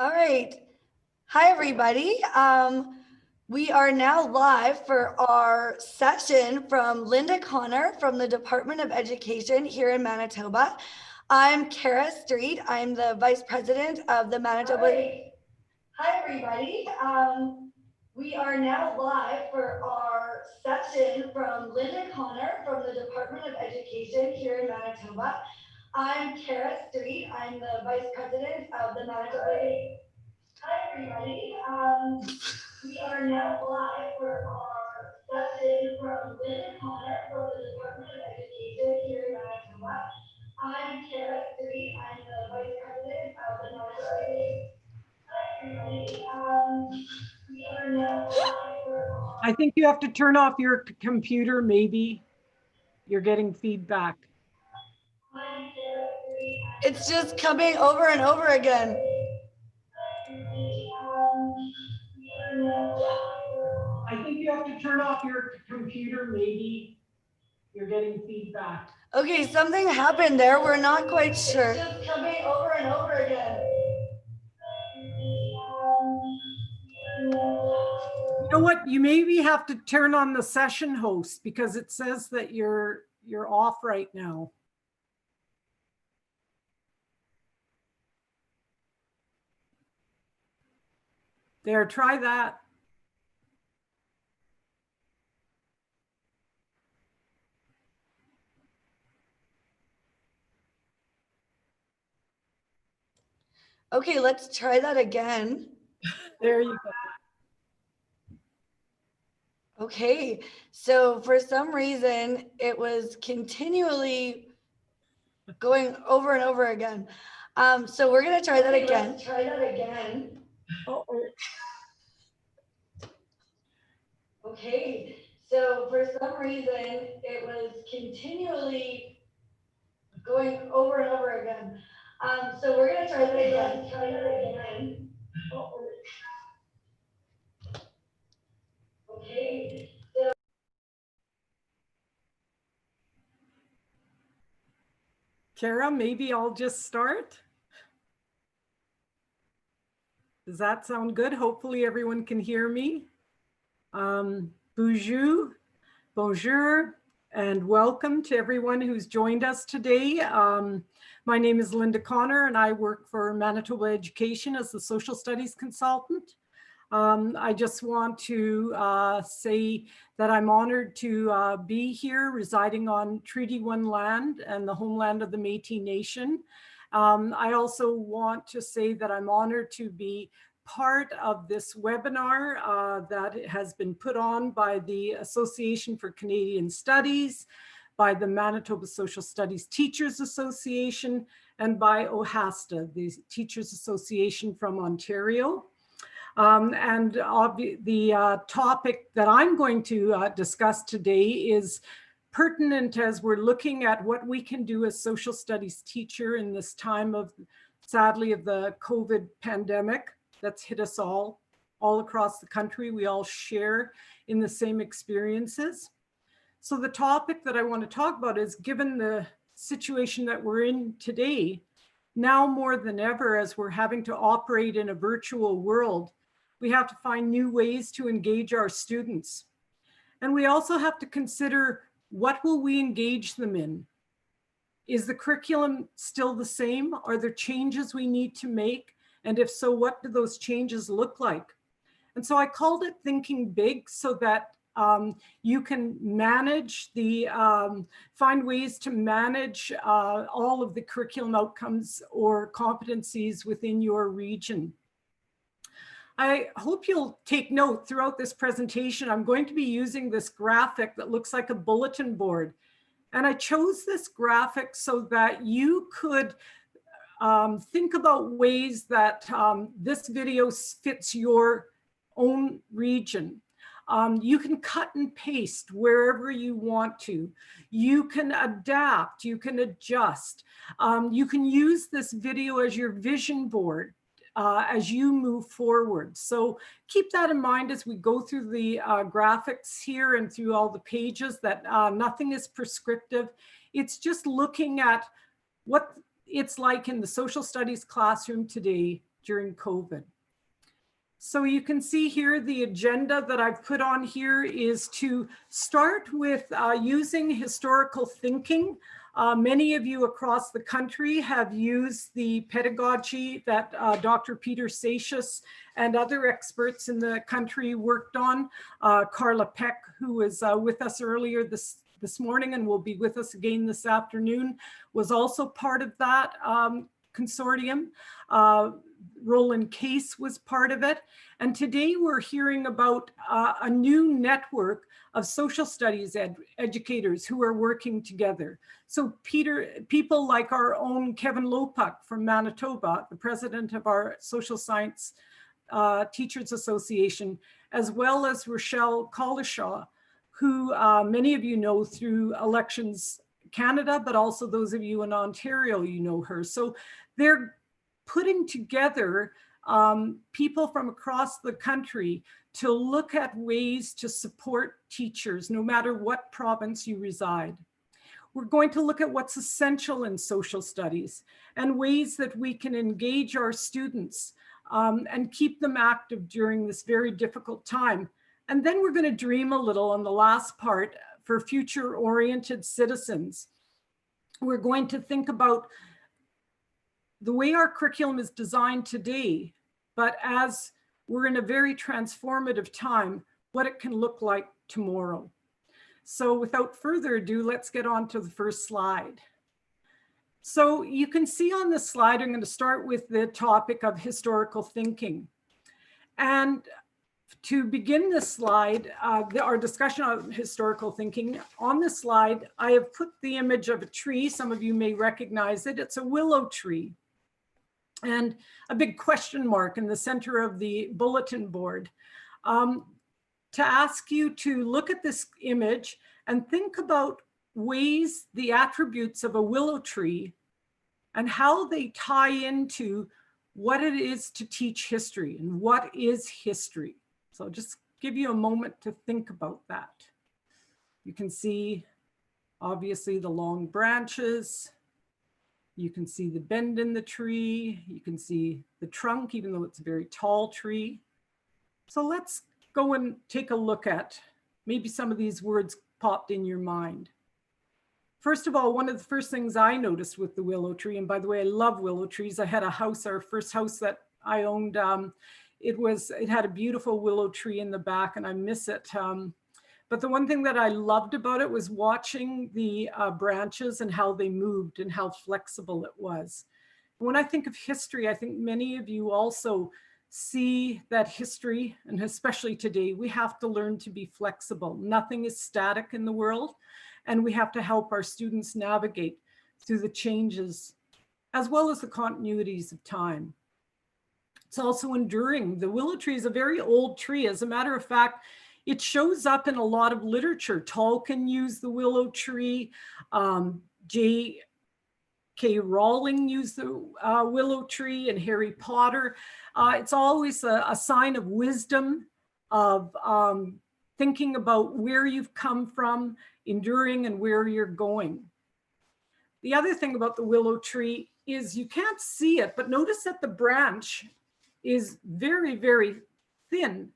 All right. Hi, everybody. We are now live for our session from Linda Connor from the Department of Education here in Manitoba. I'm Kara Street. I'm the Vice President of the Manitoba. Right. Hi, everybody. We are now live for our session from Linda Connor from the Department of Education here in Manitoba. I'm Kara Street. I'm the Vice President of the Manitoba. Hi, everybody. We are now live for our session from Learnin from the Department of Education here in Manitoba. I'm Kara Street. I'm the Vice President of the Manitoba. Hi, everybody. We are now live for our... I think you have to turn off your computer, maybe. You're getting feedback. It's just coming over and over again. I think you have to turn off your computer, maybe. You're getting feedback. Okay, something happened there. We're not quite sure. It's just coming over and over again. You know what? You maybe have to turn on the session host because it says that you're off right now. There, try that. Okay, let's try that again. There you go. Okay, so for some reason, it was continually going over and over again. So we're gonna try that again. Let's try that again. Uh-oh. Okay, so for some reason, it was continually going over and over again. So we're gonna try that again. Try that again. Uh-oh. Okay. So Kara, maybe I'll just start. Does that sound good? Hopefully everyone can hear me. Bonjour, and welcome to everyone who's joined us today. My name is Linda Connor and I work for Manitoba Education as the social studies consultant. I just want to say that I'm honored to be here residing on Treaty 1 land and the homeland of the Métis Nation. I also want to say that I'm honored to be part of this webinar that has been put on by the Association for Canadian Studies, by the Manitoba Social Studies Teachers Association, and by OHASTA, the Teachers Association from Ontario. The topic that I'm going to discuss today is pertinent as we're looking at what we can do as social studies teacher in this time of, sadly, of the COVID pandemic that's hit us all across the country. We all share in the same experiences. So the topic that I want to talk about is, given the situation that we're in today, now more than ever, as we're having to operate in a virtual world, we have to find new ways to engage our students. And we also have to consider, what will we engage them in? Is the curriculum still the same? Are there changes we need to make? And if so, what do those changes look like? And so I called it Thinking Big, so that you can manage find ways to manage all of the curriculum outcomes or competencies within your region. I hope you'll take note throughout this presentation. I'm going to be using this graphic that looks like a bulletin board. And I chose this graphic so that you could think about ways that this video fits your own region. You can cut and paste wherever you want to. You can adapt, you can adjust. You can use this video as your vision board as you move forward. So keep that in mind as we go through the graphics here and through all the pages, that nothing is prescriptive. It's just looking at what it's like in the social studies classroom today during COVID. So you can see here the agenda that I've put on here is to start with using historical thinking. Many of you across the country have used the pedagogy that Dr. Peter Satius and other experts in the country worked on. Carla Peck, who was with us earlier this morning and will be with us again this afternoon, was also part of that consortium. Roland Case was part of it. And today we're hearing about a new network of social studies educators who are working together. So people like our own Kevin Lopuck from Manitoba, the president of our Social Science Teachers Association, as well as Rochelle Collishaw, who many of you know through Elections Canada, but also those of you in Ontario, you know her. So they're putting together people from across the country to look at ways to support teachers, no matter what province you reside. We're going to look at what's essential in social studies and ways that we can engage our students and keep them active during this very difficult time. And then we're going to dream a little on the last part for future-oriented citizens. We're going to think about the way our curriculum is designed today, but as we're in a very transformative time, what it can look like tomorrow. So without further ado, let's get on to the first slide. So you can see on this slide, I'm going to start with the topic of historical thinking. And to begin this slide, our discussion of historical thinking, on this slide, I have put the image of a tree. Some of you may recognize it. It's a willow tree. And a big question mark in the center of the bulletin board. To ask you to look at this image and think about ways, the attributes of a willow tree and how they tie into what it is to teach history and what is history. So I'll just give you a moment to think about that. You can see, obviously, the long branches. You can see the bend in the tree. You can see the trunk, even though it's a very tall tree. So let's go and take a look at maybe some of these words popped in your mind. First of all, one of the first things I noticed with the willow tree, and by the way, I love willow trees. I had a house, our first house that I owned, it had a beautiful willow tree in the back, and I miss it. But the one thing that I loved about it was watching the branches and how they moved and how flexible it was. When I think of history, I think many of you also see that history, and especially today, we have to learn to be flexible. Nothing is static in the world, and we have to help our students navigate through the changes as well as the continuities of time. It's also enduring. The willow tree is a very old tree. As a matter of fact, it shows up in a lot of literature. Tolkien used the willow tree. J.K. Rowling used the willow tree in Harry Potter. It's always a sign of wisdom, of thinking about where you've come from, enduring, and where you're going. The other thing about the willow tree is you can't see it, but notice that the branch is very, very thin.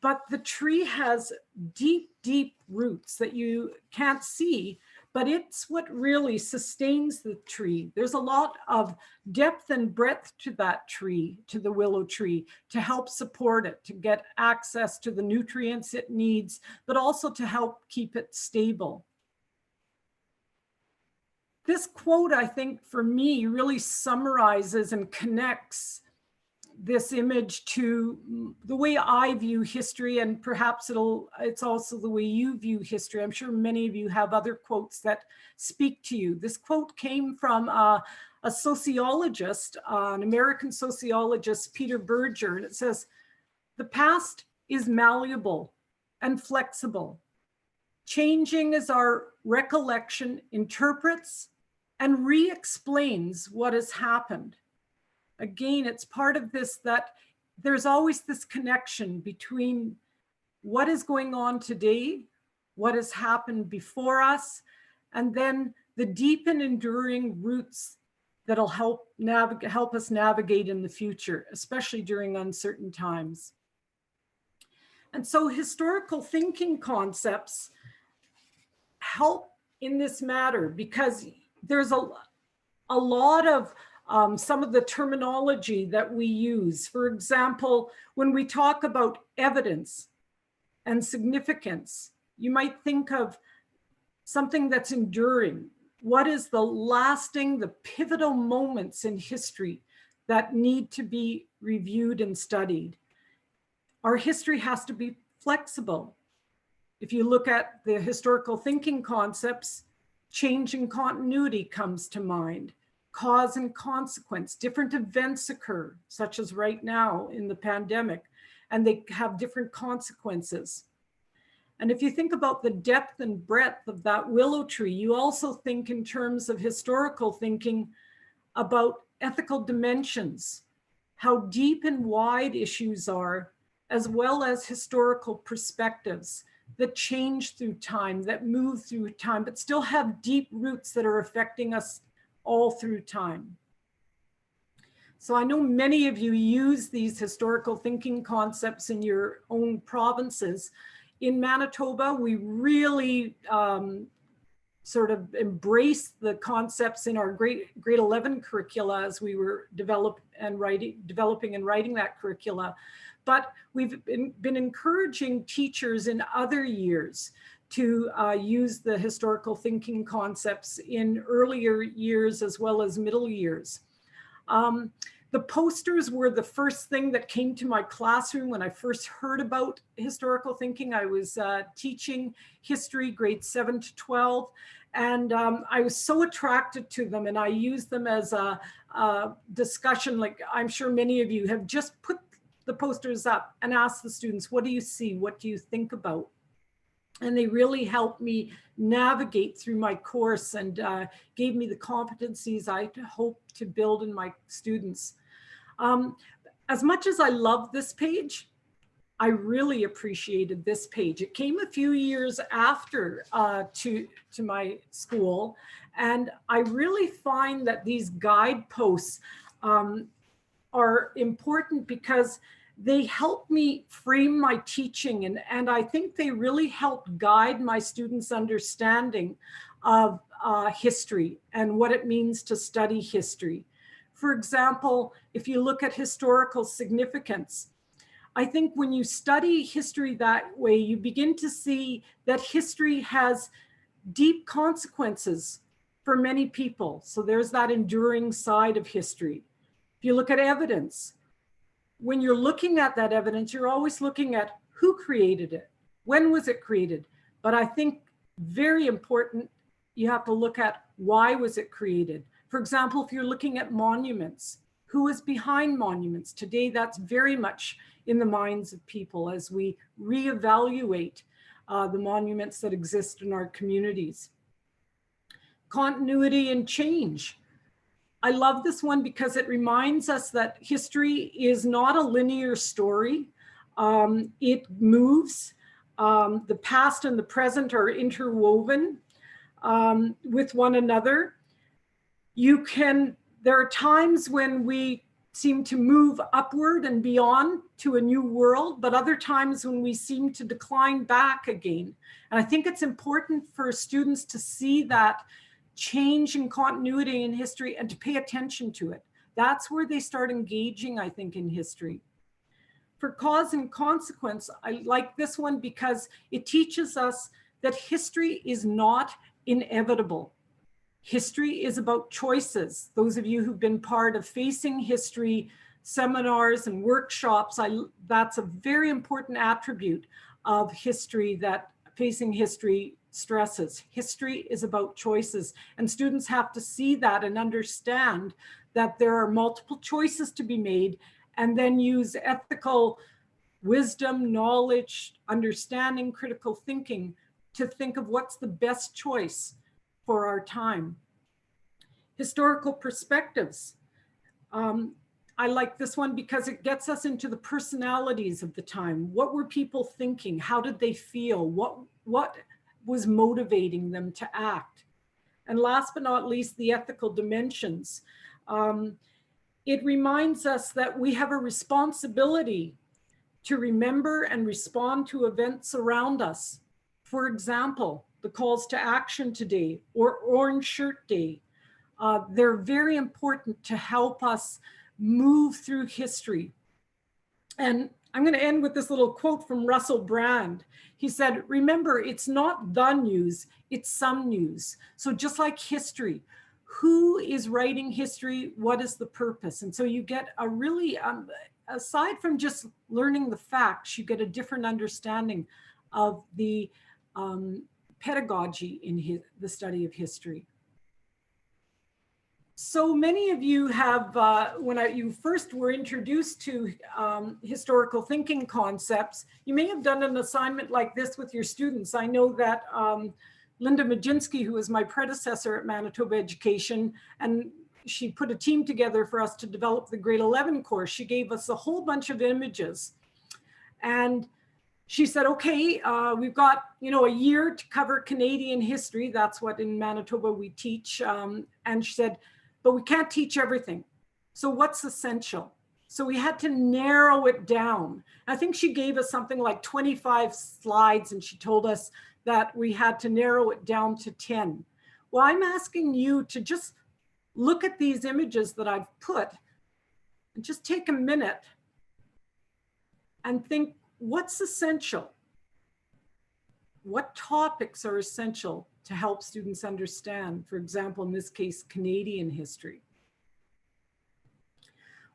But the tree has deep, deep roots that you can't see, but it's what really sustains the tree. There's a lot of depth and breadth to that tree, to the willow tree, to help support it, to get access to the nutrients it needs, but also to help keep it stable. This quote, I think, for me, really summarizes and connects this image to the way I view history, and perhaps it's also the way you view history. I'm sure many of you have other quotes that speak to you. This quote came from a sociologist, an American sociologist, Peter Berger, and it says, "The past is malleable and flexible, changing as our recollection interprets and re-explains what has happened." Again, it's part of this that there's always this connection between what is going on today, what has happened before us, and then the deep and enduring roots that'll help us navigate in the future, especially during uncertain times. And so historical thinking concepts help in this matter because there's a lot of some of the terminology that we use. For example, when we talk about evidence and significance, you might think of something that's enduring. What is the lasting, the pivotal moments in history that need to be reviewed and studied? Our history has to be flexible. If you look at the historical thinking concepts, change and continuity comes to mind. Cause and consequence, different events occur, such as right now in the pandemic, and they have different consequences. And if you think about the depth and breadth of that willow tree, you also think in terms of historical thinking about ethical dimensions, how deep and wide issues are, as well as historical perspectives that change through time, that move through time, but still have deep roots that are affecting us all through time. So I know many of you use these historical thinking concepts in your own provinces. In Manitoba, we really sort of embrace the concepts in our grade 11 curricula as we were developing and writing that curricula. But we've been encouraging teachers in other years to use the historical thinking concepts in earlier years as well as middle years. The posters were the first thing that came to my classroom when I first heard about historical thinking. I was teaching history, grades 7 to 12, and I was so attracted to them, and I used them as a discussion. Like I'm sure many of you have just put the posters up and asked the students, what do you see? What do you think about? And they really helped me navigate through my course and gave me the competencies I hope to build in my students. As much as I love this page, I really appreciated this page. It came a few years after to my school, and I really find that these guideposts are important because they help me frame my teaching, and I think they really help guide my students' understanding of history and what it means to study history. For example, if you look at historical significance, I think when you study history that way, you begin to see that history has deep consequences for many people. So there's that enduring side of history. If you look at evidence, when you're looking at that evidence, you're always looking at who created it, when was it created? But I think very important, you have to look at why was it created? For example, if you're looking at monuments, who is behind monuments? Today, that's very much in the minds of people as we reevaluate the monuments that exist in our communities. Continuity and change. I love this one because it reminds us that history is not a linear story. It moves. The past and the present are interwoven with one another. There are times when we seem to move upward and beyond to a new world, but other times when we seem to decline back again. And I think it's important for students to see that change and continuity in history and to pay attention to it. That's where they start engaging, I think, in history. For cause and consequence, I like this one because it teaches us that history is not inevitable. History is about choices. Those of you who've been part of Facing History seminars and workshops, that's a very important attribute of history that Facing History stresses. History is about choices, and students have to see that and understand that there are multiple choices to be made, and then use ethical wisdom, knowledge, understanding, critical thinking to think of what's the best choice for our time. Historical perspectives. I like this one because it gets us into the personalities of the time. What were people thinking? How did they feel? What was motivating them to act? And last but not least, the ethical dimensions. It reminds us that we have a responsibility to remember and respond to events around us. For example, the calls to action today or Orange Shirt Day. They're very important to help us move through history. And I'm going to end with this little quote from Russell Brand. He said, remember, it's not the news, it's some news. So just like history, who is writing history? What is the purpose? And so you get a really, aside from just learning the facts, you get a different understanding of the pedagogy in the study of history. So many of you have, when you first were introduced to historical thinking concepts, you may have done an assignment like this with your students. I know that Linda Majinski, who was my predecessor at Manitoba Education, and she put a team together for us to develop the grade 11 course. She gave us a whole bunch of images. And she said, okay, we've got, a year to cover Canadian history. That's what in Manitoba we teach. And she said, but we can't teach everything. So what's essential? So we had to narrow it down. I think she gave us something like 25 slides and she told us that we had to narrow it down to 10. Well, I'm asking you to just look at these images that I've put and just take a minute and think, what's essential? What topics are essential to help students understand, for example, in this case, Canadian history?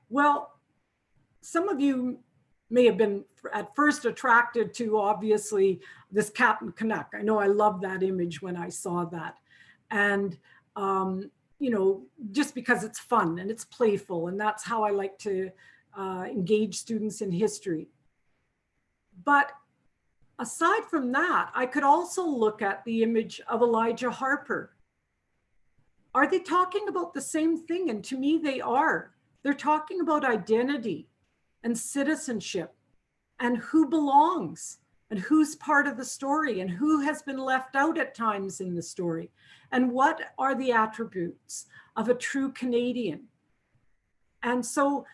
Well, some of you may have been at first attracted to, obviously, this Captain Canuck. I know I loved that image when I saw that. And, just because it's fun and it's playful, and that's how I like to engage students in history. But aside from that, I could also look at the image of Elijah Harper. Are they talking about the same thing? And to me, they are. They're talking about identity and citizenship and who belongs and who's part of the story and who has been left out at times in the story. And what are the attributes of a true Canadian? And so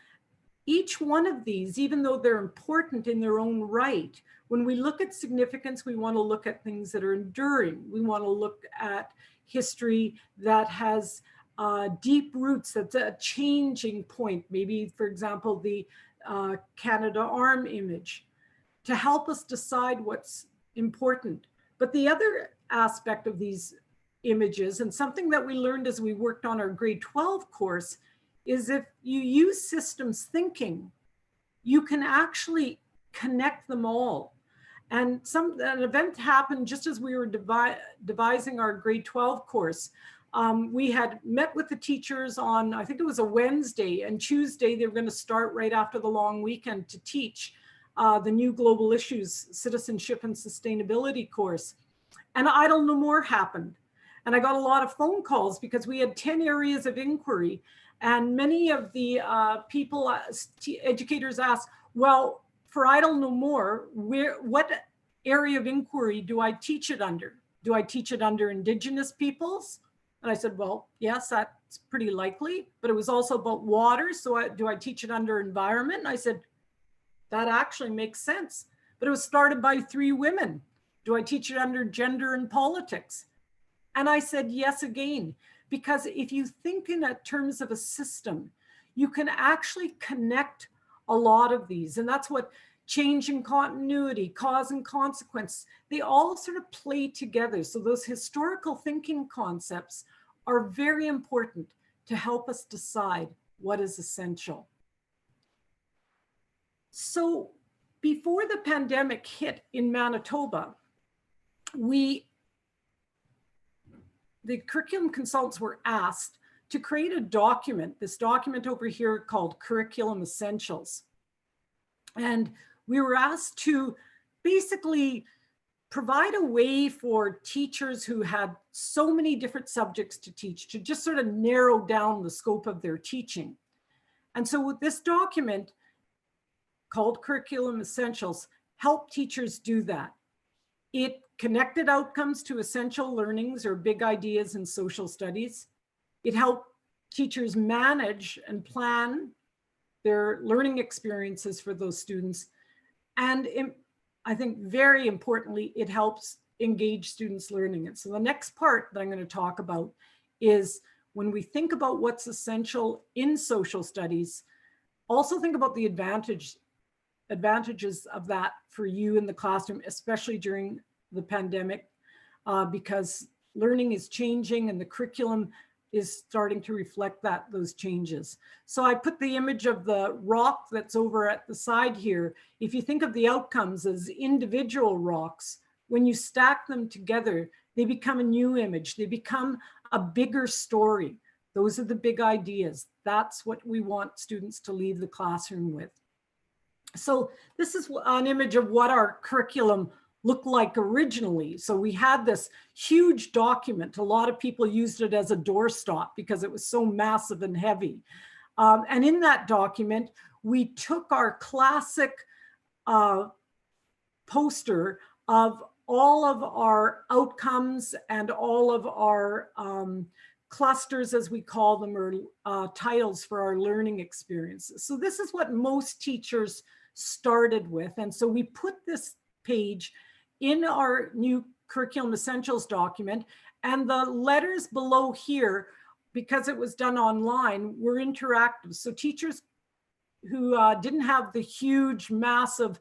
each one of these, even though they're important in their own right, when we look at significance, we want to look at things that are enduring. We want to look at history that has deep roots, that's a changing point. Maybe, for example, the Canada Arm image, to help us decide what's important. But the other aspect of these images, and something that we learned as we worked on our grade 12 course, is if you use systems thinking, you can actually connect them all. And an event happened just as we were devising our grade 12 course. We had met with the teachers on, I think it was a Wednesday, and Tuesday they were going to start right after the long weekend to teach the new Global Issues, Citizenship and Sustainability course. And Idle No More happened. And I got a lot of phone calls because we had 10 areas of inquiry. And many of the educators asked, well, for Idle No More, what area of inquiry do I teach it under? Do I teach it under Indigenous peoples? And I said, well, yes, that's pretty likely, but it was also about water. So do I teach it under environment? And I said, that actually makes sense, but it was started by 3 women. Do I teach it under gender and politics? And I said, yes, again, because if you think in terms of a system, you can actually connect a lot of these. And that's what change and continuity, cause and consequence, they all sort of play together. So those historical thinking concepts are very important to help us decide what is essential. So before the pandemic hit in Manitoba, the curriculum consultants were asked to create a document, this document over here called Curriculum Essentials. And we were asked to basically provide a way for teachers who had so many different subjects to teach to just sort of narrow down the scope of their teaching. And so with this document called Curriculum Essentials helped teachers do that. It connected outcomes to essential learnings or big ideas in social studies. It helped teachers manage and plan their learning experiences for those students. And I think very importantly, it helps engage students learning it. So the next part that I'm going to talk about is when we think about what's essential in social studies, also think about the advantages of that for you in the classroom, especially during the pandemic, because learning is changing and the curriculum is starting to reflect those changes. So I put the image of the rock that's over at the side here. If you think of the outcomes as individual rocks, when you stack them together, they become a new image. They become a bigger story. Those are the big ideas. That's what we want students to leave the classroom with. So this is an image of what our curriculum looked like originally. So we had this huge document. A lot of people used it as a doorstop because it was so massive and heavy. And in that document, we took our classic poster of all of our outcomes and all of our clusters, as we call them, or titles for our learning experiences. So this is what most teachers started with. And so we put this page in our new curriculum essentials document, and the letters below here, because it was done online, were interactive. So teachers who didn't have the huge, massive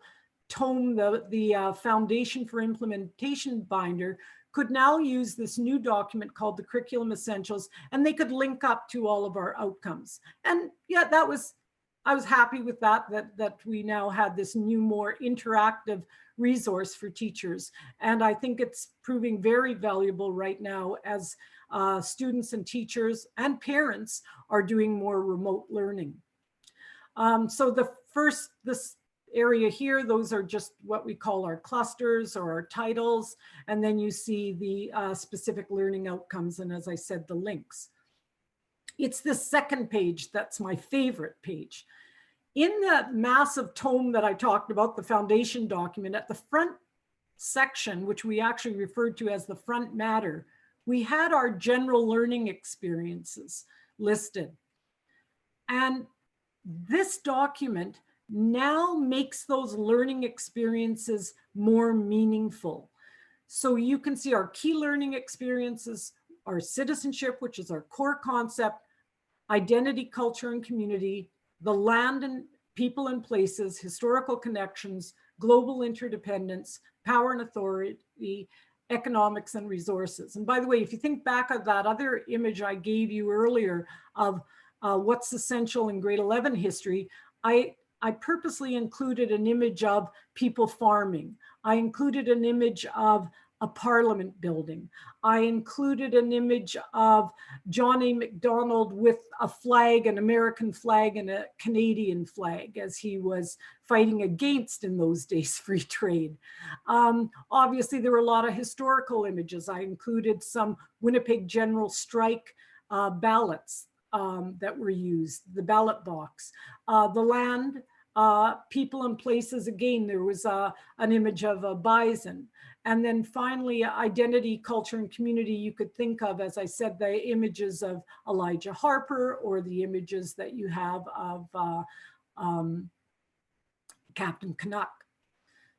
tome, the Foundation for Implementation binder, could now use this new document called the Curriculum Essentials, and they could link up to all of our outcomes. And yeah, I was happy with that we now had this new, more interactive resource for teachers. And I think it's proving very valuable right now as students and teachers and parents are doing more remote learning. So this area here, those are just what we call our clusters or our titles. And then you see the specific learning outcomes. And as I said, the links. It's the second page that's my favorite page. In that massive tome that I talked about, the foundation document, at the front section, which we actually referred to as the front matter, we had our general learning experiences listed. And this document now makes those learning experiences more meaningful. So you can see our key learning experiences, our citizenship, which is our core concept, identity, culture, and community, the land and people and places, historical connections, global interdependence, power and authority, economics and resources. And by the way, if you think back of that other image I gave you earlier of what's essential in grade 11 history, I purposely included an image of people farming. I included an image of a parliament building. I included an image of John A. Macdonald with a flag, an American flag and a Canadian flag, as he was fighting against, in those days, free trade. Obviously, there were a lot of historical images. I included some Winnipeg General Strike ballots that were used, the ballot box. The land, people and places, again, there was an image of a bison. And then finally, identity, culture, and community, you could think of, as I said, the images of Elijah Harper, or the images that you have of Captain Canuck.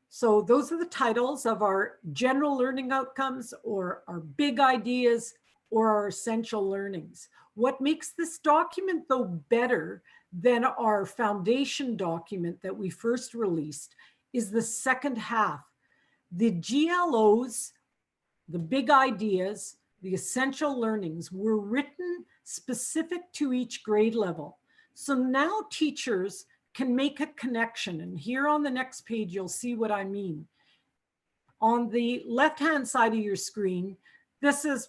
So those are the titles of our general learning outcomes, or our big ideas, or our essential learnings. What makes this document, though, better than our foundation document that we first released is the second half. The GLOs, the big ideas, the essential learnings were written specific to each grade level. So now teachers can make a connection. And here on the next page, you'll see what I mean. On the left-hand side of your screen, this is,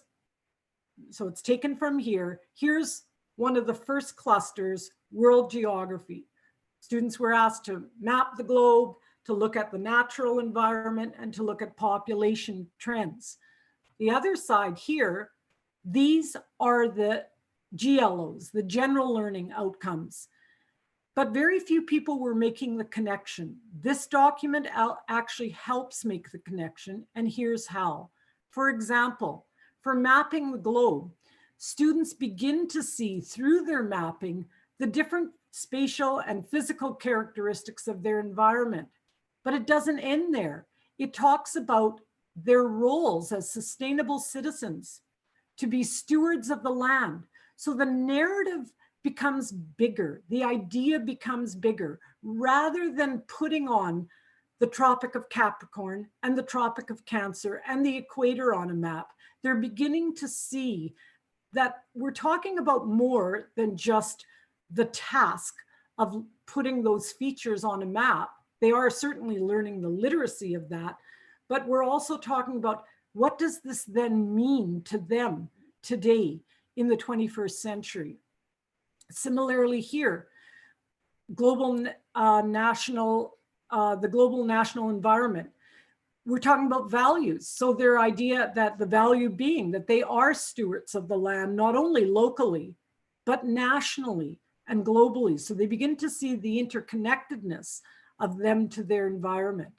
so it's taken from here. Here's one of the first clusters, world geography. Students were asked to map the globe, to look at the natural environment, and to look at population trends. The other side here, these are the GLOs, the general learning outcomes. But very few people were making the connection. This document actually helps make the connection, and here's how. For example, for mapping the globe, students begin to see through their mapping the different spatial and physical characteristics of their environment. But it doesn't end there. It talks about their roles as sustainable citizens, to be stewards of the land. So the narrative becomes bigger, the idea becomes bigger, rather than putting on the Tropic of Capricorn and the Tropic of Cancer and the equator on a map. They're beginning to see that we're talking about more than just the task of putting those features on a map. They are certainly learning the literacy of that, but we're also talking about what does this then mean to them today in the 21st century? Similarly here, the global national environment. We're talking about values. So their idea that the value being that they are stewards of the land, not only locally, but nationally and globally. So they begin to see the interconnectedness of them to their environment.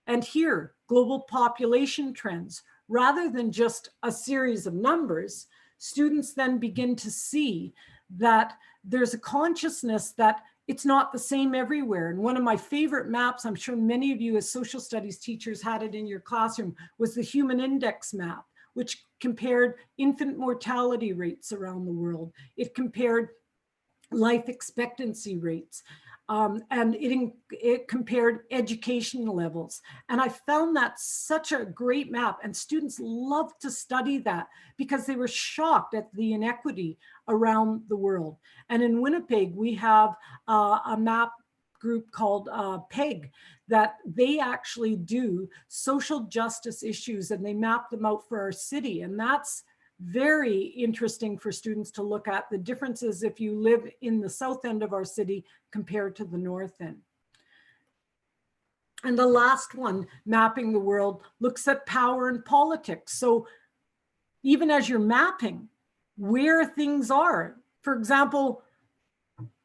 And here, global population trends, rather than just a series of numbers, students then begin to see that there's a consciousness that it's not the same everywhere. And one of my favorite maps, I'm sure many of you as social studies teachers had it in your classroom, was the Human Index map, which compared infant mortality rates around the world. It compared life expectancy rates. And it compared education levels. And I found that such a great map, and students loved to study that because they were shocked at the inequity around the world. And in Winnipeg, we have a map group called PEG that they actually do social justice issues, and they map them out for our city. And that's very interesting for students to look at the differences if you live in the south end of our city compared to the north end. And the last one, Mapping the World, looks at power and politics. So even as you're mapping where things are, for example,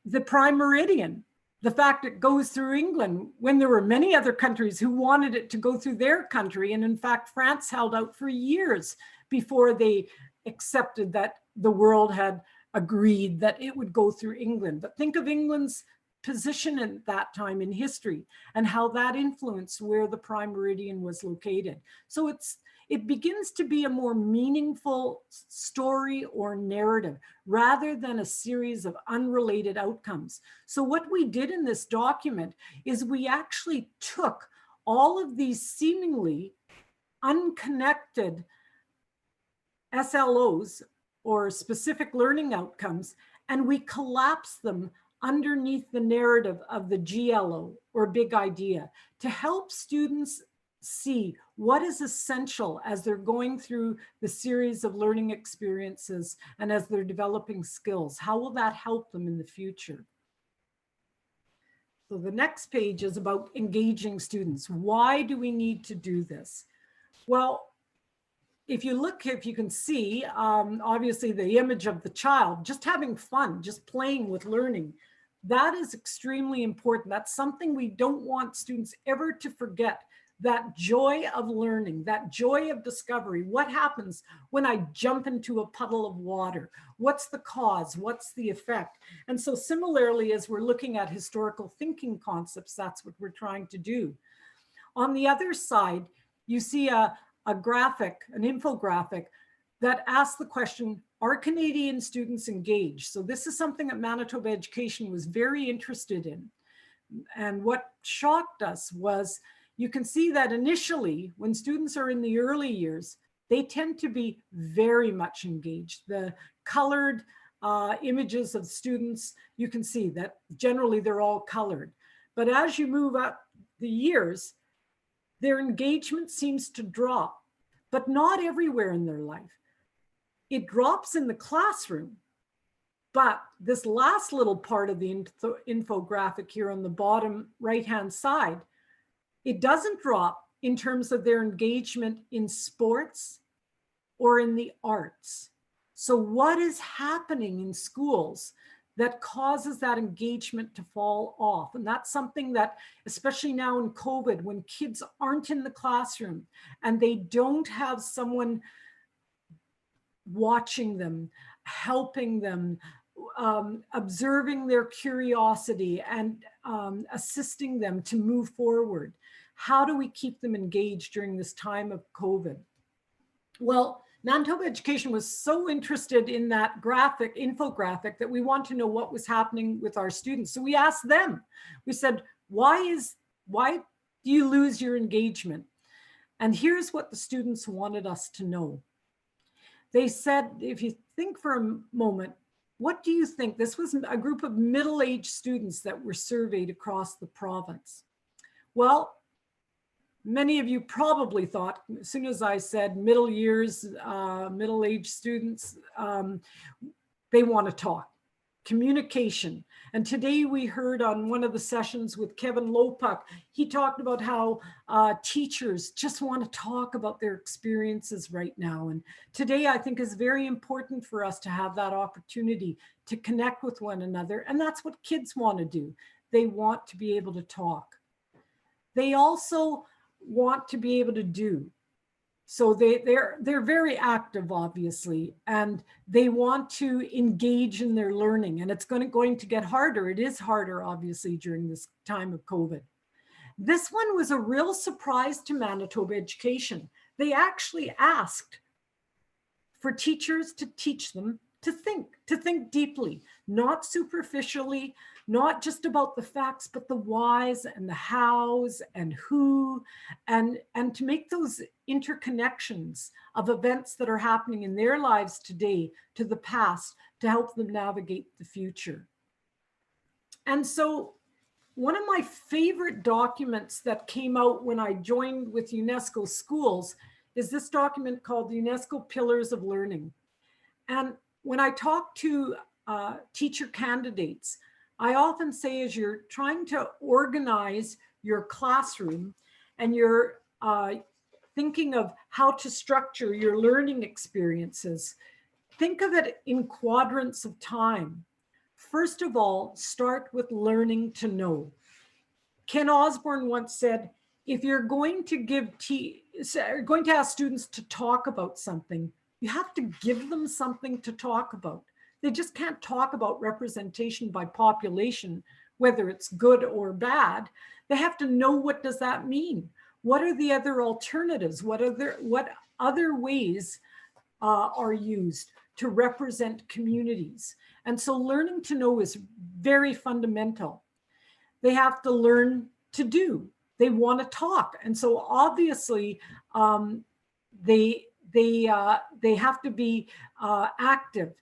the prime meridian, the fact it goes through England when there were many other countries who wanted it to go through their country. And in fact, France held out for years before they accepted that the world had agreed that it would go through England. But think of England's position at that time in history and how that influenced where the prime meridian was located. So it begins to be a more meaningful story or narrative rather than a series of unrelated outcomes. So what we did in this document is we actually took all of these seemingly unconnected SLOs or specific learning outcomes, and we collapse them underneath the narrative of the GLO or big idea to help students see what is essential as they're going through the series of learning experiences and as they're developing skills. How will that help them in the future? So the next page is about engaging students. Why do we need to do this? Well, if you can see, obviously the image of the child, just having fun, just playing with learning, that is extremely important. That's something we don't want students ever to forget, that joy of learning, that joy of discovery. What happens when I jump into a puddle of water? What's the cause? What's the effect? And so similarly, as we're looking at historical thinking concepts, that's what we're trying to do. On the other side, you see a graphic, an infographic that asks the question, are Canadian students engaged? So this is something that Manitoba Education was very interested in. And what shocked us was you can see that initially when students are in the early years, they tend to be very much engaged. The colored images of students, you can see that generally they're all colored. But as you move up the years, their engagement seems to drop, but not everywhere in their life. It drops in the classroom, but this last little part of the infographic here on the bottom right-hand side, it doesn't drop in terms of their engagement in sports or in the arts. So what is happening in schools that causes that engagement to fall off? And that's something that, especially now in COVID, when kids aren't in the classroom and they don't have someone watching them, helping them, observing their curiosity and assisting them to move forward. How do we keep them engaged during this time of COVID? Well, Manitoba Education was so interested in that infographic, that we want to know what was happening with our students. So we asked them, we said, why do you lose your engagement? And here's what the students wanted us to know. They said, if you think for a moment, what do you think? This was a group of middle-aged students that were surveyed across the province. Well, many of you probably thought, as soon as I said middle-aged students, they want to talk. Communication. And today we heard on one of the sessions with Kevin Lopuck, he talked about how teachers just want to talk about their experiences right now. And today I think is very important for us to have that opportunity to connect with one another. And that's what kids want to do. They want to be able to talk. They also want to be able to do. So they're very active, obviously, and they want to engage in their learning. And it's going to get harder. It is harder, obviously, during this time of COVID. This one was a real surprise to Manitoba Education. They actually asked for teachers to teach them to think deeply, not superficially, not just about the facts, but the whys and the hows and who, and to make those interconnections of events that are happening in their lives today to the past to help them navigate the future. And so one of my favorite documents that came out when I joined with UNESCO Schools is this document called the UNESCO Pillars of Learning. And when I talk to teacher candidates, I often say, as you're trying to organize your classroom and you're thinking of how to structure your learning experiences, think of it in quadrants of time. First of all, start with learning to know. Ken Osborne once said, if you're going to ask students to talk about something, you have to give them something to talk about. They just can't talk about representation by population, whether it's good or bad. They have to know, what does that mean? What are the other alternatives? What other ways are used to represent communities? And so learning to know is very fundamental. They have to learn to do. They want to talk. And so obviously they have to be active,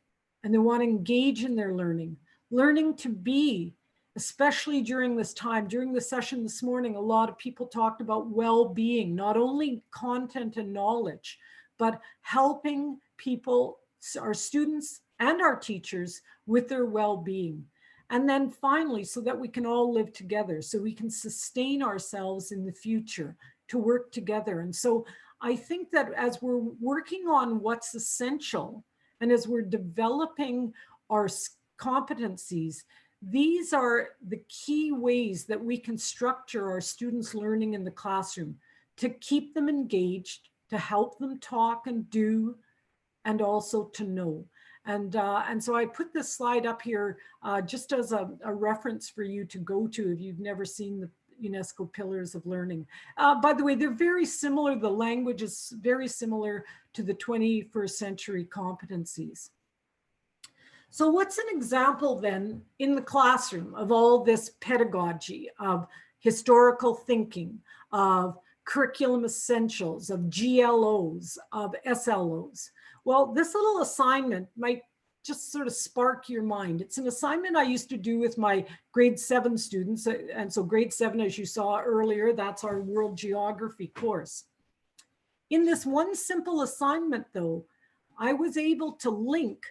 and they want to engage in their learning. Learning to be, especially during this time. During the session this morning, a lot of people talked about well-being, not only content and knowledge, but helping people, our students and our teachers, with their well-being. And then finally, so that we can all live together, so we can sustain ourselves in the future, to work together. And so I think that as we're working on what's essential, and as we're developing our competencies, these are the key ways that we can structure our students' learning in the classroom to keep them engaged, to help them talk and do, and also to know. And so I put this slide up here just as a reference for you to go to if you've never seen the UNESCO Pillars of Learning. By the way, they're very similar. The language is very similar to the 21st century competencies. So what's an example then in the classroom of all this pedagogy, of historical thinking, of curriculum essentials, of GLOs, of SLOs? Well, this little assignment might just sort of spark your mind. It's an assignment I used to do with my grade 7 students. And so grade 7, as you saw earlier, that's our world geography course. In this one simple assignment though, I was able to link,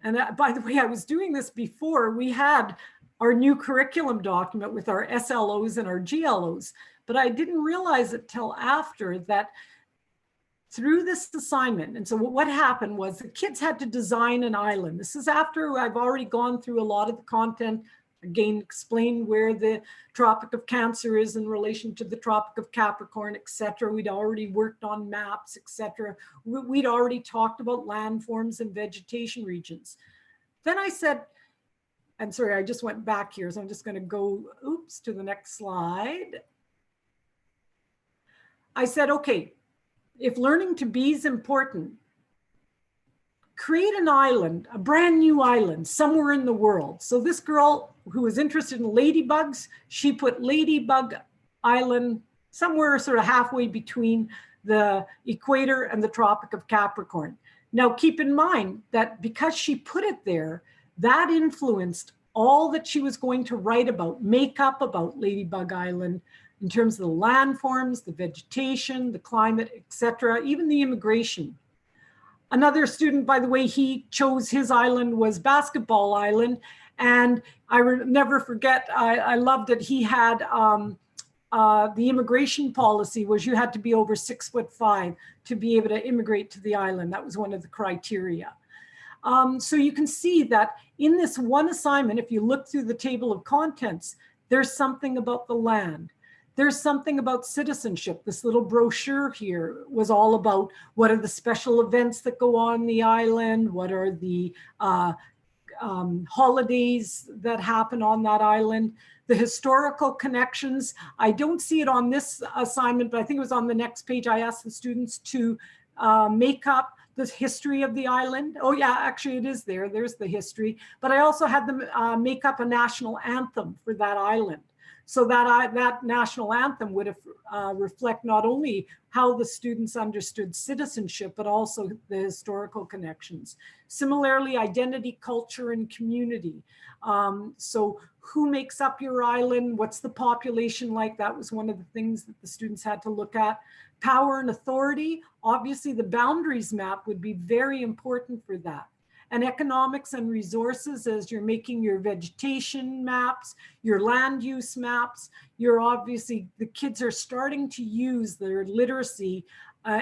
and by the way, I was doing this before we had our new curriculum document with our SLOs and our GLOs, but I didn't realize it till after that through this assignment. And so what happened was the kids had to design an island. This is after I've already gone through a lot of the content. again, explain where the Tropic of Cancer is in relation to the Tropic of Capricorn, etc. We'd already worked on maps, etc. We'd already talked about landforms and vegetation regions. Then I said, and sorry, I just went back here, so I'm just going to go, oops, to the next slide. I said, okay, if learning to be is important, create an island, a brand new island somewhere in the world. So this girl who was interested in ladybugs, she put Ladybug Island somewhere sort of halfway between the equator and the Tropic of Capricorn. Now, keep in mind that because she put it there, that influenced all that she was going to write about, make up about Ladybug Island in terms of the landforms, the vegetation, the climate, etc., even the immigration. Another student, by the way, he chose his island was Basketball Island. And I never forget, I loved it. He had the immigration policy was you had to be over 6'5" to be able to immigrate to the island. That was one of the criteria. So you can see that in this one assignment, if you look through the table of contents, there's something about the land. There's something about citizenship. This little brochure here was all about what are the special events that go on the island, what are the holidays that happen on that island, the historical connections. I don't see it on this assignment, but I think it was on the next page. I asked the students to make up the history of the island. Oh yeah, actually it is there. There's the history. But I also had them make up a national anthem for that island. So that national anthem would reflect not only how the students understood citizenship, but also the historical connections. Similarly, identity, culture, and community. So who makes up your island? What's the population like? That was one of the things that the students had to look at. Power and authority. Obviously, the boundaries map would be very important for that. And economics and resources as you're making your vegetation maps, your land use maps, you're obviously, the kids are starting to use their literacy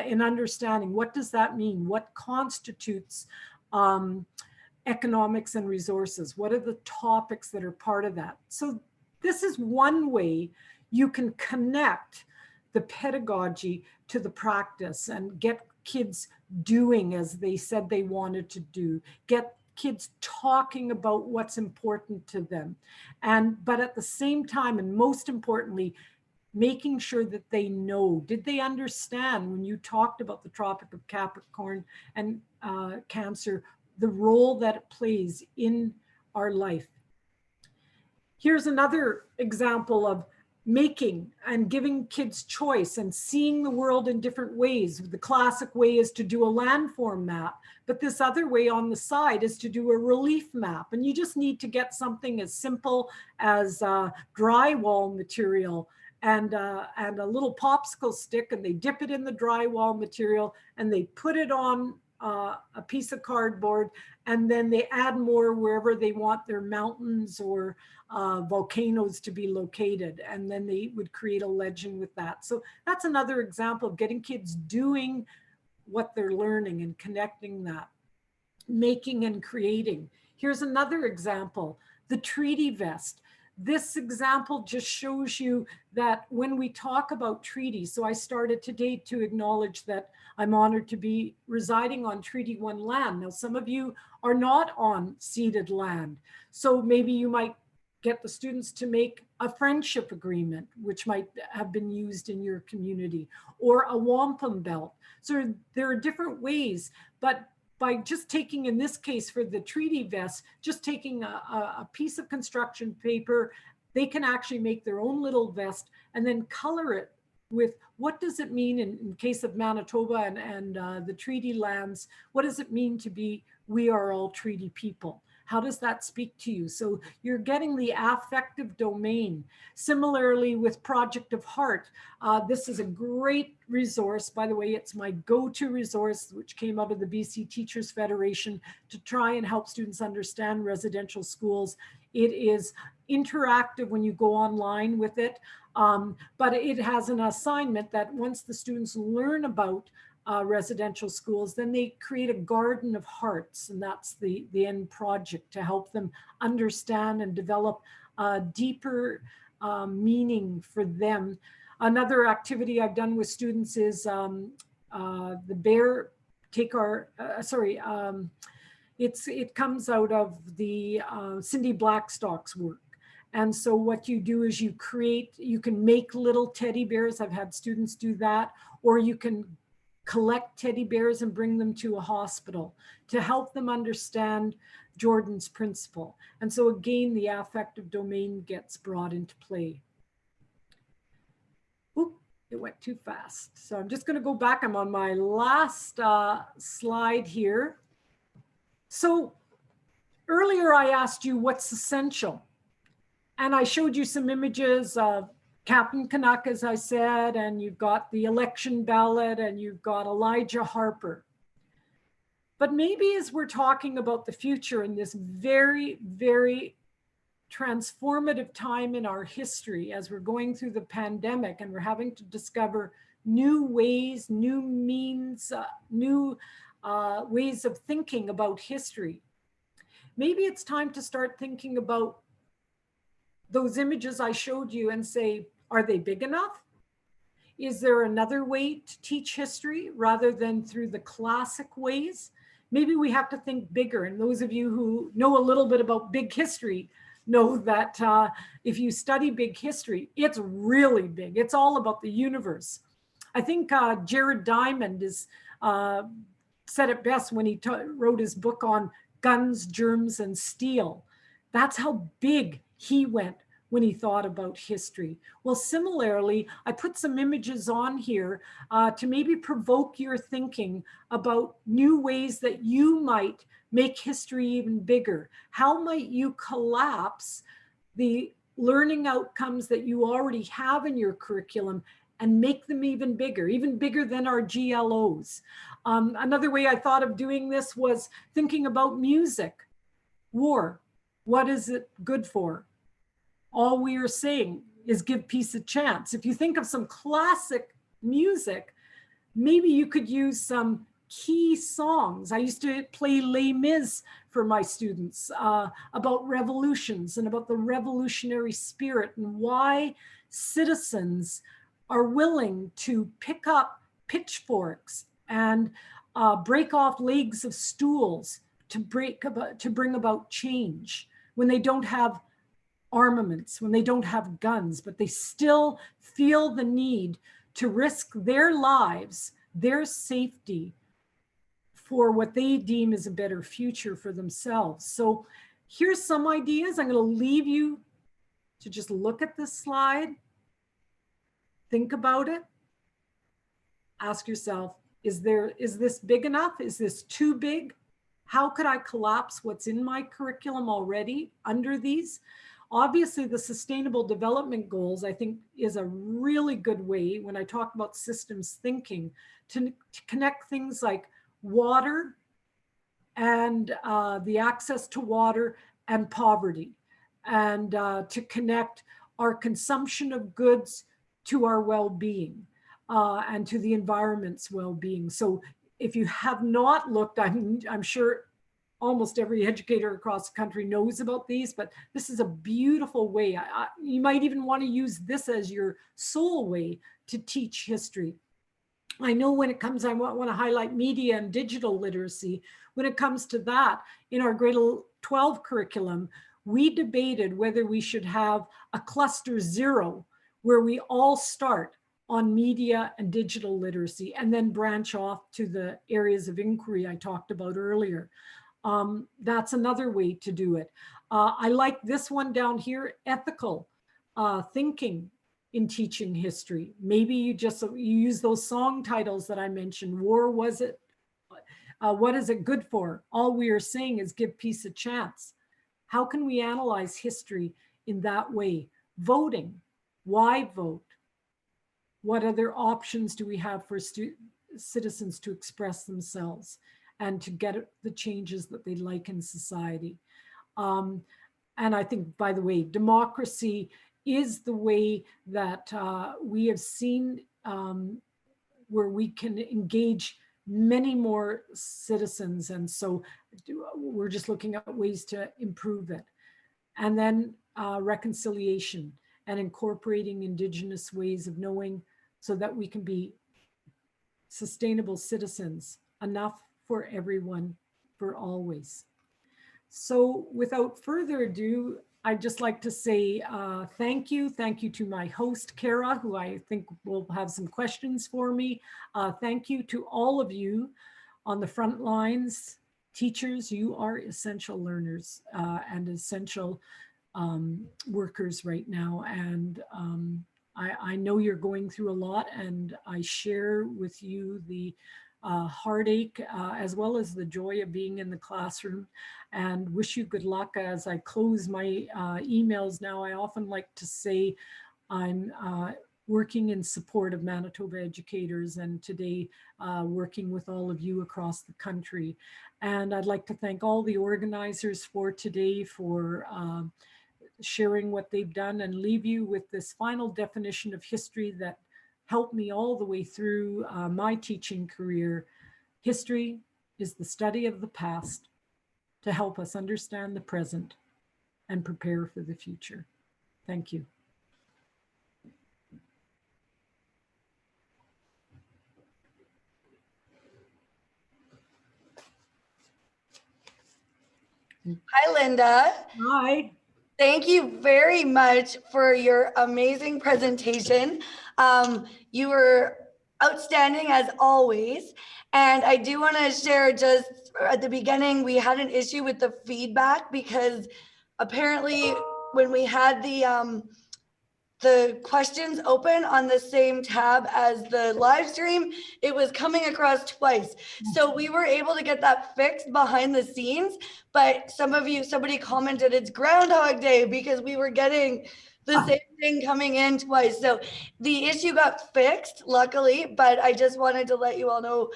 in understanding what does that mean? What constitutes economics and resources? What are the topics that are part of that? So this is one way you can connect the pedagogy to the practice and get kids doing as they said they wanted to do, get kids talking about what's important to them. But at the same time, and most importantly, making sure that they know, did they understand when you talked about the Tropic of Capricorn and Cancer, the role that it plays in our life? Here's another example of making and giving kids choice and seeing the world in different ways. The classic way is to do a landform map, but this other way on the side is to do a relief map. And you just need to get something as simple as drywall material and a little popsicle stick, and they dip it in the drywall material and they put it on a piece of cardboard, and then they add more wherever they want their mountains or volcanoes to be located. And then they would create a legend with that. So that's another example of getting kids doing what they're learning and connecting that, making and creating. Here's another example, the treaty vest. This example just shows you that when we talk about treaties, so I started today to acknowledge that I'm honored to be residing on Treaty 1 land. Now, some of you are not on ceded land. So maybe you might get the students to make a friendship agreement, which might have been used in your community, or a wampum belt. So there are different ways, but by just taking, in this case for the treaty vest, just taking a piece of construction paper, they can actually make their own little vest and then color it with what does it mean in case of Manitoba and the treaty lands, what does it mean to be, we are all treaty people? How does that speak to you? So you're getting the affective domain. Similarly with Project of Heart, this is a great resource. By the way, it's my go-to resource, which came out of the BC Teachers Federation to try and help students understand residential schools. It is interactive when you go online with it, but it has an assignment that once the students learn about residential schools, then they create a garden of hearts, and that's the end project to help them understand and develop deeper meaning for them. Another activity I've done with students is the bear take our, it comes out of the Cindy Blackstock's work. And so what you do is you can make little teddy bears. I've had students do that, or you can collect teddy bears and bring them to a hospital to help them understand Jordan's principle. And so again, the affective domain gets brought into play. Oop, it went too fast. So I'm just going to go back. I'm on my last slide here. So earlier I asked you what's essential. And I showed you some images of Captain Canuck, as I said, and you've got the election ballot, and you've got Elijah Harper. But maybe as we're talking about the future in this very, very transformative time in our history, as we're going through the pandemic and we're having to discover new ways, new means, new ways of thinking about history, maybe it's time to start thinking about those images I showed you and say, are they big enough? Is there another way to teach history rather than through the classic ways? Maybe we have to think bigger. And those of you who know a little bit about big history know that if you study big history, it's really big. It's all about the universe. I think Jared Diamond said it best when he wrote his book on guns, germs, and steel. That's how big he went when he thought about history. Well, similarly, I put some images on here to maybe provoke your thinking about new ways that you might make history even bigger. How might you collapse the learning outcomes that you already have in your curriculum and make them even bigger than our GLOs? Another way I thought of doing this was thinking about music. War, what is it good for? All we are saying is give peace a chance. If you think of some classic music, maybe you could use some key songs. I used to play Les Mis for my students about revolutions and about the revolutionary spirit and why citizens are willing to pick up pitchforks and break off legs of stools to bring about change when they don't have armaments, when they don't have guns, but they still feel the need to risk their lives, their safety, for what they deem is a better future for themselves. So here's some ideas. I'm going to leave you to just look at this slide, think about it, ask yourself, is this big enough? Is this too big? How could I collapse what's in my curriculum already under these? Obviously, the Sustainable Development Goals, I think, is a really good way, when I talk about systems thinking, to connect things like water and the access to water and poverty, and to connect our consumption of goods to our well-being and to the environment's well-being. So if you have not looked, I'm sure almost every educator across the country knows about these, but this is a beautiful way. You might even want to use this as your sole way to teach history. I know when it comes, I want to highlight media and digital literacy. When it comes to that, in our grade 12 curriculum, we debated whether we should have a cluster 0 where we all start on media and digital literacy and then branch off to the areas of inquiry I talked about earlier. That's another way to do it. I like this one down here, ethical thinking in teaching history. Maybe you use those song titles that I mentioned. War, was it? What is it good for? All we are saying is give peace a chance. How can we analyze history in that way? Voting, why vote? What other options do we have for citizens to express themselves and to get the changes that they'd like in society? And I think, by the way, democracy is the way that we have seen where we can engage many more citizens. And so we're just looking at ways to improve it. and then reconciliation and incorporating Indigenous ways of knowing so that we can be sustainable citizens, enough for everyone, for always. So without further ado, I'd just like to say thank you. Thank you to my host, Kara, who I think will have some questions for me. Thank you to all of you on the front lines. Teachers, you are essential learners and essential workers right now. And I know you're going through a lot, and I share with you the heartache as well as the joy of being in the classroom, and wish you good luck. As I close my emails now, I often like to say I'm working in support of Manitoba educators, and today working with all of you across the country. And I'd like to thank all the organizers for today for sharing what they've done, and leave you with this final definition of history that helped me all the way through my teaching career. History is the study of the past to help us understand the present and prepare for the future. Thank you. Hi, Linda. Hi. Thank you very much for your amazing presentation. You were outstanding as always. And I do want to share, just at the beginning, we had an issue with the feedback because apparently when we had the questions open on the same tab as the live stream, it was coming across twice. So we were able to get that fixed behind the scenes, but somebody commented it's Groundhog Day because we were getting the same thing coming in twice. So the issue got fixed, luckily, but I just wanted to let you all know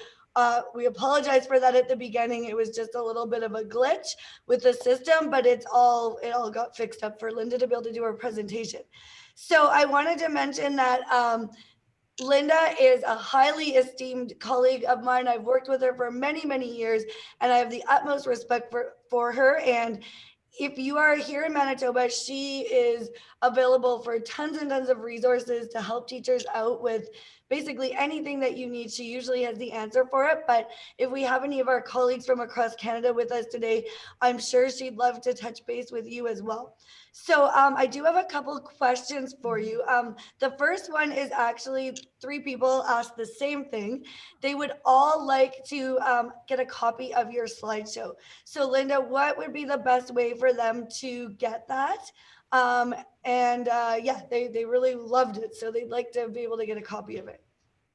we apologize for that at the beginning. It was just a little bit of a glitch with the system, but it all got fixed up for Linda to be able to do her presentation. So I wanted to mention that Linda is a highly esteemed colleague of mine. I've worked with her for many, many years, and I have the utmost respect for her. And if you are here in Manitoba, she is available for tons and tons of resources to help teachers out with basically anything that you need. She usually has the answer for it. But if we have any of our colleagues from across Canada with us today, I'm sure she'd love to touch base with you as well. So I do have a couple of questions for you. The first one is actually 3 people asked the same thing. They would all like to get a copy of your slideshow. So Linda, what would be the best way for them to get that? Yeah, they really loved it. So they'd like to be able to get a copy of it.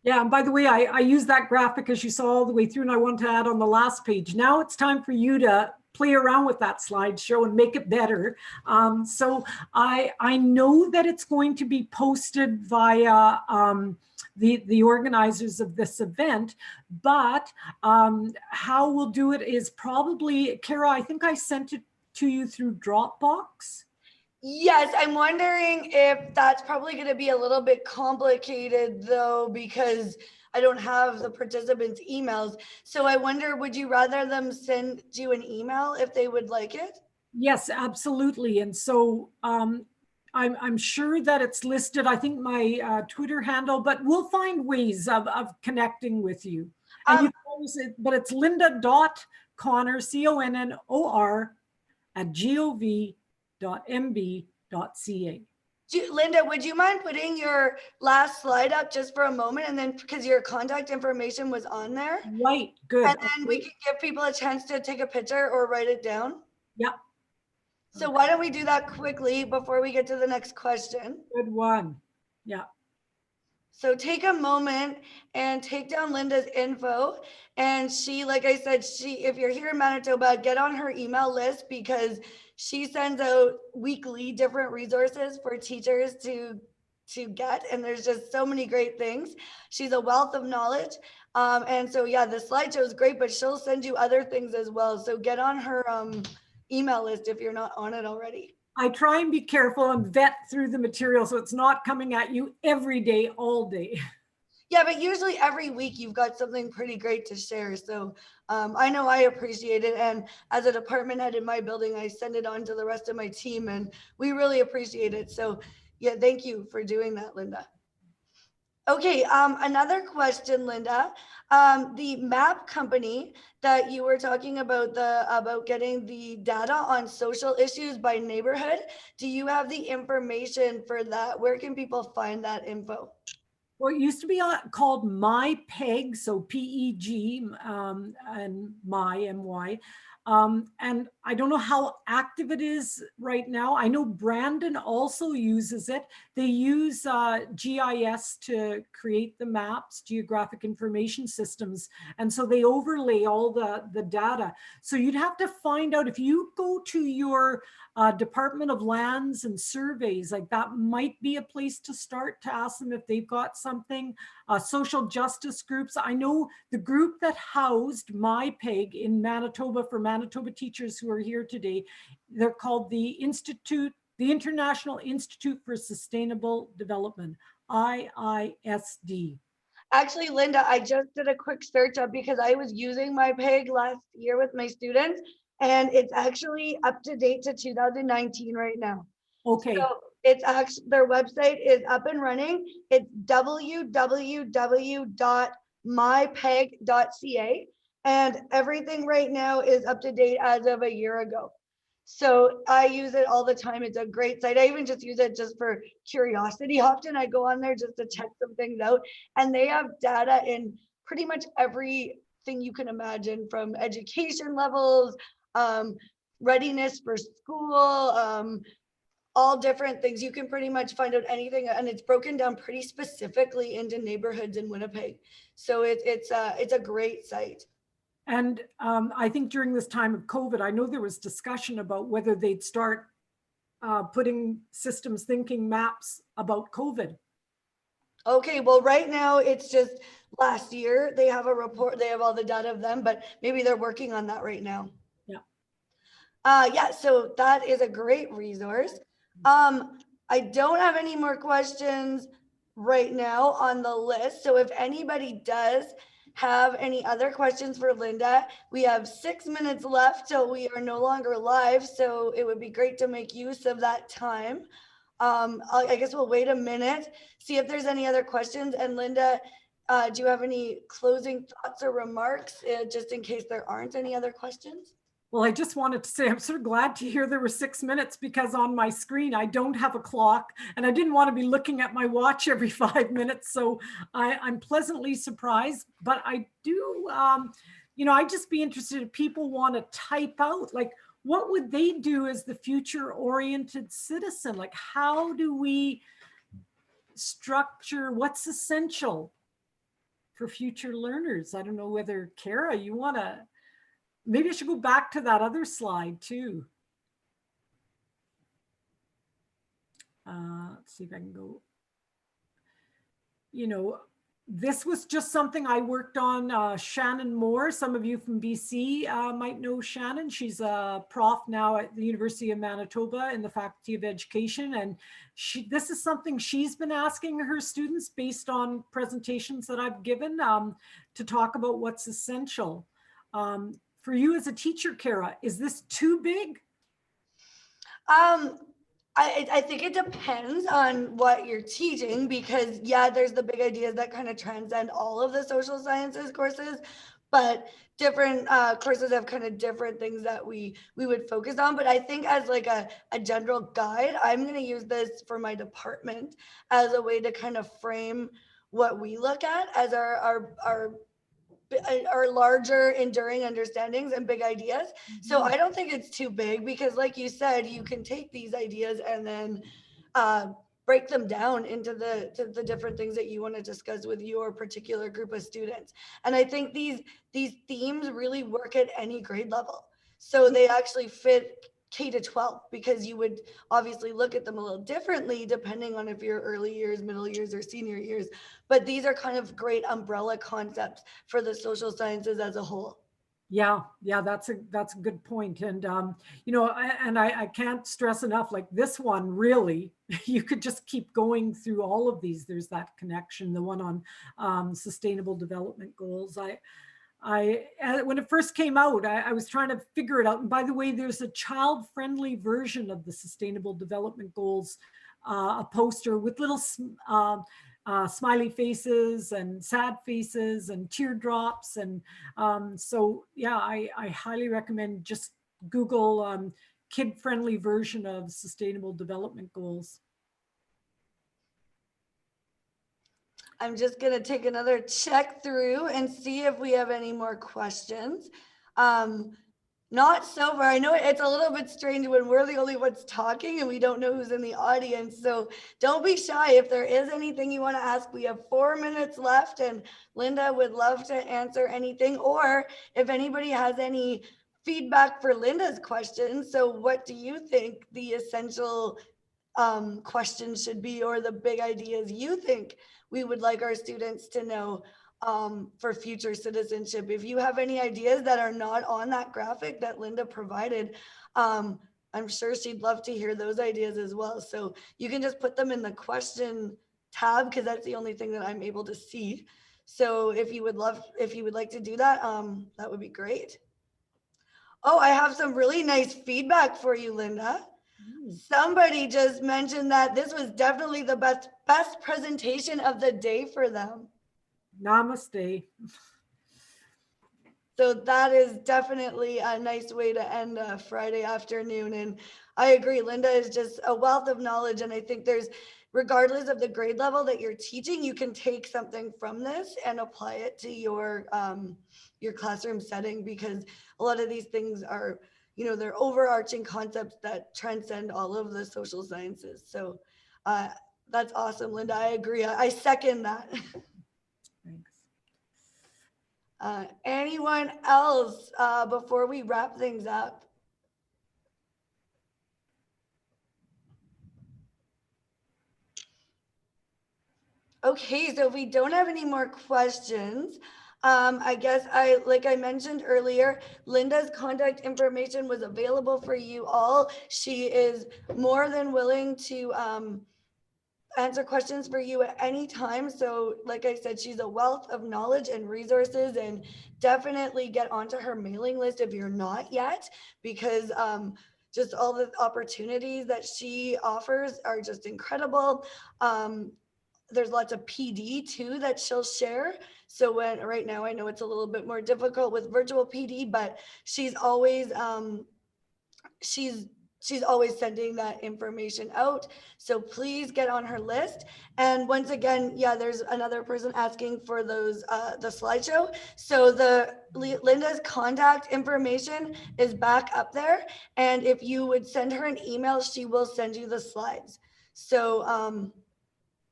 Yeah, and by the way, I use that graphic as you saw all the way through, and I want to add on the last page. Now it's time for you to play around with that slideshow and make it better. So I know that it's going to be posted via the organizers of this event, but how we'll do it is probably, Kara, I think I sent it to you through Dropbox. Yes, I'm wondering if that's probably going to be a little bit complicated though, because I don't have the participants' emails. So I wonder, would you rather them send you an email if they would like it? Yes, absolutely. And so I'm sure that it's listed, I think my Twitter handle, but we'll find ways of connecting with you. And you can always, but it's linda.connor, CONNOR @gov.mb.ca. Linda, would you mind putting your last slide up just for a moment, and then because your contact information was on there? Right, good. And then we can give people a chance to take a picture or write it down. Yep. So why don't we do that quickly before we get to the next question? Good one. Yeah. So take a moment and take down Linda's info. And she, like I said, if you're here in Manitoba, get on her email list because she sends out weekly different resources for teachers to get. And there's just so many great things. She's a wealth of knowledge. And so, yeah, the slideshow is great, but she'll send you other things as well. So get on her email list if you're not on it already. I try and be careful and vet through the material so it's not coming at you every day, all day. Yeah, but usually every week you've got something pretty great to share. So I know I appreciate it. And as a department head in my building, I send it on to the rest of my team and we really appreciate it. So yeah, thank you for doing that, Linda. Okay, another question, Linda. The map company that you were talking about, the about getting the data on social issues by neighborhood, do you have the information for that? Where can people find that info? Well, it used to be called My Peg, so PEG, and My, MY. And I don't know how active it is right now. I know Brandon also uses it. They use GIS to create the maps, geographic information systems. And so they overlay all the data. So you'd have to find out if you go to your Department of Lands and Surveys, like that might be a place to start to ask them if they've got something. Social justice groups. I know the group that housed MyPeg in Manitoba for Manitoba teachers who are here today, they're called the International Institute for Sustainable Development, IISD. Actually, Linda, I just did a quick search up because I was using my pig last year with my students, and it's actually up to date to 2019 right now. So Okay. it's actually their website is up and running. It's www.mypeg.ca, and everything right now is up to date as of a year ago. So I use it all the time. It's a great site. I even just use it just for curiosity. Often I go on there just to check some things out, and they have data in pretty much everything you can imagine, from education levels, um, readiness for school, all different things. You can pretty much find out anything, and it's broken down pretty specifically into neighborhoods in Winnipeg. So it's a great site. And I think during this time of COVID, I know there was discussion about whether they'd start putting systems thinking maps about COVID. Okay, well, right now it's just last year they have a report, they have all the data of them, but maybe they're working on that right now. Yeah. Yeah, so that is a great resource. I don't have any more questions right now on the list. So if anybody does have any other questions for Linda, we have 6 minutes left till we are no longer live. So it would be great to make use of that time. I guess we'll wait a minute, see if there's any other questions. And Linda, do you have any closing thoughts or remarks, just in case there aren't any other questions? Well, I just wanted to say I'm sort of glad to hear there were 6 minutes, because on my screen I don't have a clock and I didn't want to be looking at my watch every 5 minutes. So I'm pleasantly surprised, but I do, I'd just be interested if people want to type out, like, what would they do as the future oriented citizen? Like, how do we structure what's essential for future learners? I don't know whether, Kara, you want to. Maybe I should go back to that other slide too. Let's see if I can go. This was just something I worked on. Shannon Moore, some of you from BC might know Shannon. She's a prof now at the University of Manitoba in the Faculty of Education. And this is something she's been asking her students based on presentations that I've given, to talk about what's essential. For you as a teacher, Kara, is this too big? I think it depends on what you're teaching, because yeah, there's the big ideas that kind of transcend all of the social sciences courses, but different courses have kind of different things that we would focus on. But I think as like a general guide, I'm going to use this for my department as a way to kind of frame what we look at as our larger enduring understandings and big ideas. So I don't think it's too big, because like you said, you can take these ideas and then break them down into the different things that you want to discuss with your particular group of students. And I think these themes really work at any grade level. So they actually fit K to 12, because you would obviously look at them a little differently depending on if you're early years, middle years, or senior years. But these are kind of great umbrella concepts for the social sciences as a whole. Yeah, that's a good point. And I can't stress enough, like this one really, you could just keep going through all of these. There's that connection, the one on sustainable development goals. When it first came out, I was trying to figure it out. And by the way, there's a child-friendly version of the Sustainable Development Goals, a poster with little smiley faces and sad faces and teardrops. And so, yeah, I highly recommend just Google kid-friendly version of Sustainable Development Goals. I'm just going to take another check through and see if we have any more questions. Not so far. I know it's a little bit strange when we're the only ones talking and we don't know who's in the audience. So don't be shy. If there is anything you want to ask, we have 4 minutes left and Linda would love to answer anything. Or if anybody has any feedback for Linda's question. So what do you think the essential questions should be, or the big ideas you think we would like our students to know for future citizenship? If you have any ideas that are not on that graphic that Linda provided, I'm sure she'd love to hear those ideas as well. So you can just put them in the question tab because that's the only thing that I'm able to see. So if you would like to do that, that would be great. Oh, I have some really nice feedback for you, Linda. Somebody just mentioned that this was definitely the best presentation of the day for them. Namaste. So that is definitely a nice way to end a Friday afternoon. And I agree, Linda is just a wealth of knowledge. And I think regardless of the grade level that you're teaching, you can take something from this and apply it to your classroom setting, because a lot of these things are, they're overarching concepts that transcend all of the social sciences. So that's awesome, Linda. I agree. I second that. Thanks. Anyone else before we wrap things up? Okay, so if we don't have any more questions, I guess like I mentioned earlier, Linda's contact information was available for you all. She is more than willing to answer questions for you at any time. So like I said, she's a wealth of knowledge and resources, and definitely get onto her mailing list if you're not yet, because just all the opportunities that she offers are just incredible. There's lots of PD too that she'll share. So right now I know it's a little bit more difficult with virtual PD, but she's always she's always sending that information out. So please get on her list. And once again, yeah, there's another person asking for those the slideshow. So Linda's contact information is back up there, and if you would send her an email, she will send you the slides. So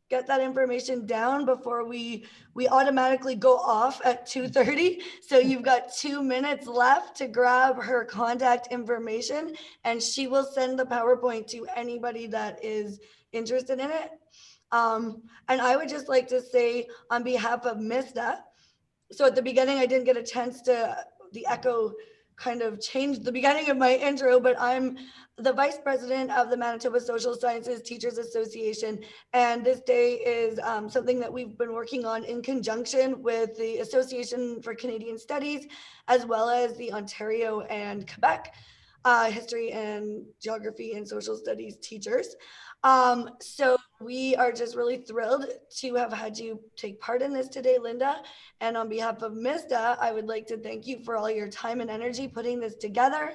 get that information down before we automatically go off at 2:30. So you've got 2 minutes left to grab her contact information, and she will send the PowerPoint to anybody that is interested in it. And I would just like to say, on behalf of MISTA, so at the beginning I didn't get a chance to, the echo kind of changed the beginning of my intro, but I'm the vice president of the Manitoba Social Sciences Teachers Association. And this day is something that we've been working on in conjunction with the Association for Canadian Studies, as well as the Ontario and Quebec history and geography and social studies teachers. So we are just really thrilled to have had you take part in this today, Linda. And on behalf of MISTA, I would like to thank you for all your time and energy putting this together.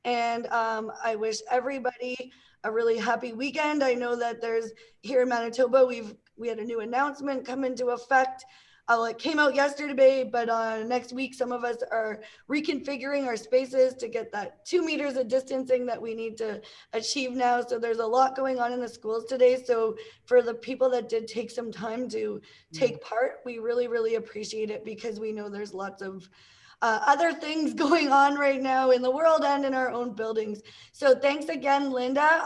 And I wish everybody a really happy weekend. I know that there's, here in Manitoba, we had a new announcement come into effect. It came out yesterday, but next week, some of us are reconfiguring our spaces to get that 2 meters of distancing that we need to achieve now. So there's a lot going on in the schools today. So for the people that did take some time to take part, we really, really appreciate it, because we know there's lots of other things going on right now in the world and in our own buildings. So thanks again, Linda.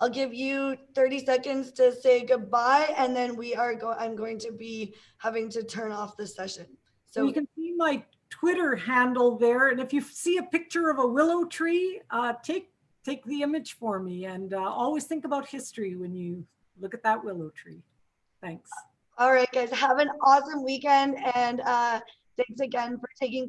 I'll give you 30 seconds to say goodbye, and then I'm going to be having to turn off the session. So you So can see my Twitter handle there. And if you see a picture of a willow tree, take the image for me, and always think about history when you look at that willow tree. Thanks. All right, guys, have an awesome weekend, and thanks again for taking